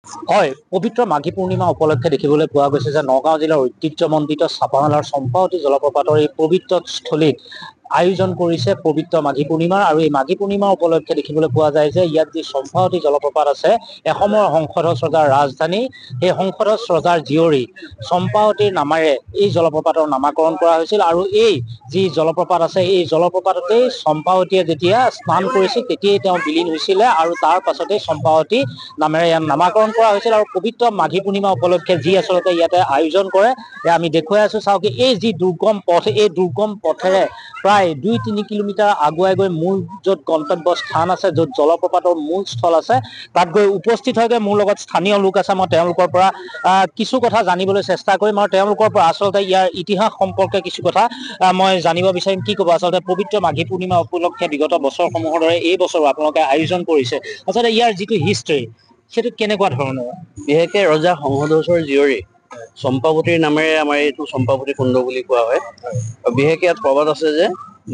হয়, পবিত্ৰ মাঘী পূৰ্ণিমা উপলক্ষে দেখিবলৈ পোৱা গৈছে যে নগাঁও জিলাৰ ঐতিহ্যমণ্ডিত চাপানালাৰ চম্পাৱতী জলপ্ৰপাতৰ এই পবিত্ৰ স্থলীত আয়োজন কৰিছে পবিত্ৰ মাঘী পূৰ্ণিমাৰ। আৰু এই মাঘী পূৰ্ণিমা উপলক্ষে দেখিবলৈ পোৱা যায় যে ইয়াত যি চম্পাৱতী জলপ্ৰপাত আছে, এসময়ৰ সংসদছ ৰজাৰ ৰাজধানী, সেই সংসদছ ৰজাৰ জীয়ৰী চম্পাৱতীৰ নামেৰে এই জলপ্ৰপাতৰ নামাকৰণ কৰা হৈছিল। আৰু এই যি জলপ্ৰপাত আছে, এই জলপ্ৰপাততেই চম্পাৱতীয়ে যেতিয়া স্নান কৰিছিল তেতিয়াই তেওঁ বিলীন হৈছিলে, আৰু তাৰ পাছতেই চম্পাৱতী নামেৰে ইয়াত নামাকৰণ কৰা হৈছিল। আৰু পবিত্ৰ মাঘী পূৰ্ণিমা উপলক্ষে যি আচলতে ইয়াতে আয়োজন কৰে, আমি দেখুৱাই আছো চাওক, এই যি দুৰ্গম পথ, এই দুৰ্গম পথেৰে প্ৰায় 2-3 কিলোমিটাৰ আগুৱাই গৈ মূল য'ত গন্তব্য স্থান আছে, য'ত জলপ্ৰপাতৰ মূল স্থল আছে, তাত গৈ উপস্থিত হয়গৈ। মোৰ লগত স্থানীয় লোক আছে, মই তেওঁলোকৰ পৰা কিছু কথা জানিবলৈ চেষ্টা কৰিম, আৰু তেওঁলোকৰ পৰা আচলতে ইয়াৰ ইতিহাস সম্পৰ্কে কিছু কথা মই জানিব বিচাৰিম। কি ক'ব আচলতে পবিত্ৰ মাঘী পূৰ্ণিমা উপলক্ষে বিগত বছৰসমূহৰ দৰে এই বছৰো আপোনালোকে আয়োজন কৰিছে, আচলতে ইয়াৰ যিটো হিষ্ট্ৰী সেইটো কেনেকুৱা ধৰণৰ? বিশেষকে ৰজা সংসদছৰ জীয়ৰী চম্পাৱতীৰ নামেৰে আমাৰ এইটো চম্পাৱতী কুণ্ড বুলি কোৱা হয়। আৰু বিশেষকে ইয়াত প্ৰবাদ আছে যে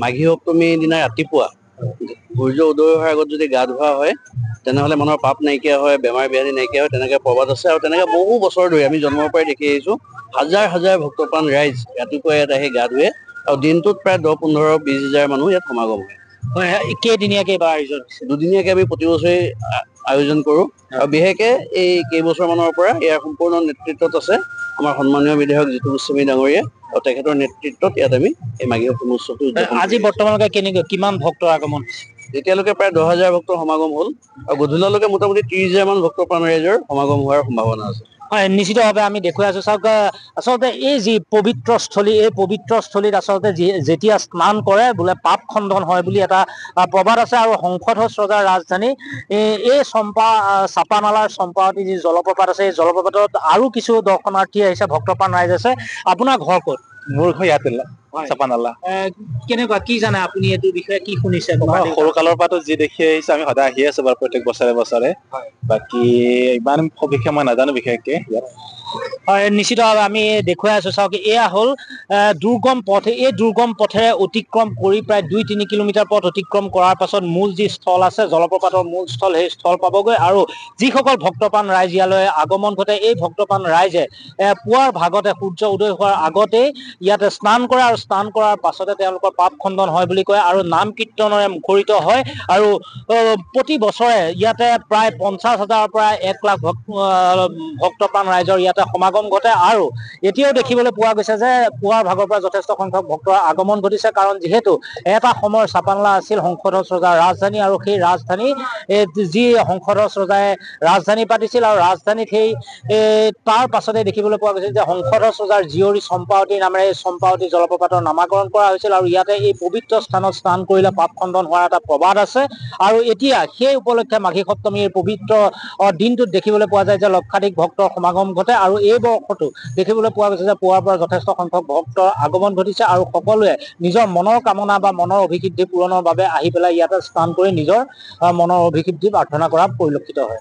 মাঘী সপ্তমীৰ দিনা ৰাতিপুৱা সূৰ্য উদয় হোৱাৰ আগত যদি গা ধোৱা হয়, তেনেহলে মানুহৰ পাপ নাইকিয়া হয়, বেমাৰ ব্যাধি নাইকিয়া হয়, তেনেকে প্ৰবাদ আছে। আৰু তেনেকে বহু বছৰ ধৰি আমি জন্মৰ পৰাই দেখি আহিছো, হাজাৰ হাজাৰ ভক্তপ্ৰাণ ৰাইজ ৰাতিপুৱা ইয়াত আহি গা ধুৱে, আৰু দিনটোত প্ৰায় 10-15-20 হাজাৰ মানুহ ইয়াত সমাগম হয়। কেইদিনীয়াকে বা আয়োজন? দুদিনীয়াকে আমি প্ৰতি বছৰে আয়োজন কৰো। আৰু বিশেষকে এই কেইবছৰ মানৰ পৰা ইয়াৰ সম্পূৰ্ণ নেতৃত্বত আছে আমাৰ সন্মানীয় বিধায়ক জিতু গোস্বামী ডাঙৰীয়া, আৰু তেখেতৰ নেতৃত্বত ইয়াত আমি এই মাঘী সপ্তমী উৎসৱটো উদযাপন আজি বৰ্তমানলৈকে কিমান ভক্তৰ আগমন? এতিয়ালৈকে প্ৰায় 10,000 ভক্তৰ সমাগম হ'ল, আৰু গধূলালৈকে মোটামুটি 30,000 মান ভক্তপ্ৰাণ ৰাইজৰ সমাগম হোৱাৰ সম্ভাৱনা আছে। হয়, নিশ্চিতভাৱে আমি দেখুৱাই আছো চাওক, আচলতে এই যি পবিত্ৰ স্থলী, এই পবিত্ৰ স্থলীত আচলতে যেতিয়া স্নান কৰে বোলে পাপ খণ্ডন হয় বুলি এটা প্ৰবাদ আছে। আৰু সংসদছ ৰজাৰ ৰাজধানী এই চাপানালাৰ চম্পাৱতী যি জলপ্ৰপাত আছে, এই জলপ্ৰপাতত আৰু কিছু দৰ্শনাৰ্থী আহিছে, ভক্তপ্ৰাণ ৰাইজ আছে। আপোনাৰ ঘৰ ক'ত? মোৰ ঘৰ ইয়াতে চাপানালা। কেনেকুৱা, কি জানে আপুনি এইটো বিষয়ে, কি শুনিছে? সৰু কালৰ পৰাতো যি দেখি আহিছো, আমি সদায় আহি আছো বাৰু প্ৰত্যেক বছৰে বছৰে। বাকী ইমান সবিশেষ মই নাজানো বিশেষকে ইয়াত। হয়, নিশ্চিতভাৱে আমি দেখুৱাই আছো চাওক, এয়া হ'ল দুৰ্গম পথ। এই দুৰ্গম পথেৰে অতিক্ৰম কৰি প্ৰায় 2-3 কিলোমিটাৰ পথ অতিক্ৰম কৰাৰ পাছত মূল যি স্থল আছে, জলপ্ৰপাতৰ মূল স্থল, সেই স্থল পাবগৈ। আৰু যিসকল ভক্তপ্ৰাণ ৰাইজ ইয়ালৈ আগমন ঘটে, এই ভক্তপ্ৰাণ ৰাইজে পুৱাৰ ভাগতে, সূৰ্য উদয় হোৱাৰ আগতেই ইয়াতে স্নান কৰে, আৰু স্নান কৰাৰ পাছতে তেওঁলোকৰ পাপ খণ্ডন হয় বুলি কয়, আৰু নাম কীৰ্তনেৰে মুখৰিত হয়। আৰু প্ৰতি বছৰে ইয়াতে প্ৰায় 50,000-ৰ পৰা 1 লাখ ভক্তপ্ৰাণ ৰাইজৰ ইয়াতে সমাগম ঘটে। আৰু এতিয়াও দেখিবলৈ পোৱা গৈছে যে পুৱাৰ ভাগৰ পৰা যথেষ্ট সংখ্যক ভক্তৰ আগমন ঘটিছে, কাৰণ যিহেতু এটা সময়ৰ চাপানালা আছিল সংসদছ ৰজাৰ ৰাজধানী, আৰু সেই ৰাজধানী যি সংসদছ ৰজাই ৰাজধানী পাতিছিল, আৰু ৰাজধানীত সেই তাৰ পাছতে দেখিবলৈ পোৱা গৈছিল যে সংসদছ ৰজাৰ জীয়ৰী চম্পাৱতীৰ নামেৰে এই চম্পাৱতী জলপ্ৰপাতৰ নামাকৰণ কৰা হৈছিল। আৰু ইয়াতে এই পবিত্ৰ স্থানত স্নান কৰিলে পাপ খণ্ডন হোৱাৰ এটা প্ৰবাদ আছে। আৰু এতিয়া সেই উপলক্ষে মাঘী সপ্তমীৰ পবিত্ৰ দিনটোত দেখিবলৈ পোৱা যায় যে লক্ষাধিক ভক্তৰ সমাগম ঘটে। আৰু এই বৰ্ষতো দেখিবলৈ পোৱা গৈছে যে পুৱাৰ পৰা যথেষ্ট সংখ্যক ভক্তৰ আগমন ঘটিছে, আৰু সকলোৱে নিজৰ মনৰ কামনা বা মনৰ অভিসিদ্ধি পূৰণৰ বাবে আহি পেলাই ইয়াতে স্নান কৰি নিজৰ মনৰ অভিসিদ্ধি প্ৰাৰ্থনা কৰা পৰিলক্ষিত হয়।